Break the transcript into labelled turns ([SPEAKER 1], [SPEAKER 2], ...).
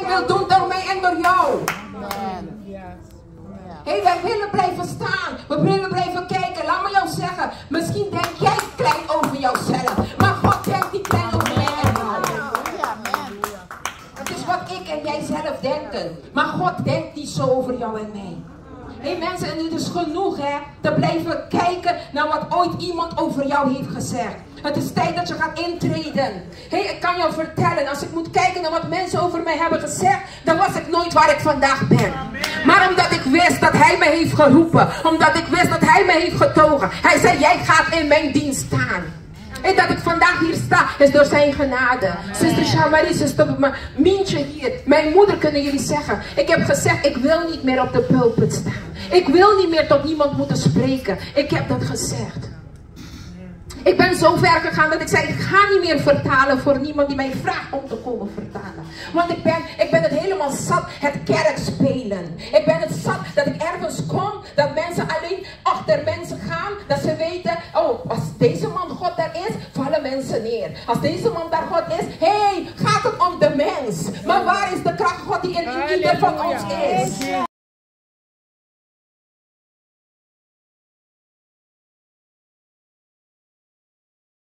[SPEAKER 1] wil doen door mij en door jou. Hey, wij willen blijven staan. We willen blijven kijken. Laat me jou zeggen. Misschien denk jij klein over jouzelf. Maar God denkt niet klein over mij en jou. Het is wat ik en jij zelf denken. Maar God denkt niet zo over jou en mij. Hé mensen, en het is genoeg hè. Te blijven kijken naar wat ooit iemand over jou heeft gezegd. Het is tijd dat je gaat intreden. Hé, ik kan jou vertellen, als ik moet kijken naar wat mensen over mij hebben gezegd, dan was ik nooit waar ik vandaag ben. Maar omdat ik wist dat hij me heeft geroepen, omdat ik wist dat hij me heeft getogen. Hij zei, jij gaat in mijn dienst staan. En dat ik vandaag hier sta, is door zijn genade. Zuster Shamarie, zuster Mientje hier, mijn moeder kunnen jullie zeggen. Ik heb gezegd, ik wil niet meer op de pulpit staan. Ik wil niet meer tot niemand moeten spreken. Ik heb dat gezegd. Ik ben zo ver gegaan dat ik zei, ik ga niet meer vertalen voor niemand die mij vraagt om te komen vertalen. Want ik ben het helemaal zat, het kerk spelen. Ik ben het zat dat ik ergens kom, dat mensen alleen achter mensen gaan. Dat ze weten, oh, als deze man God daar is, vallen mensen neer. Als deze man daar God is, hey, gaat het om de mens. Maar waar is de kracht God die in ieder van ons is?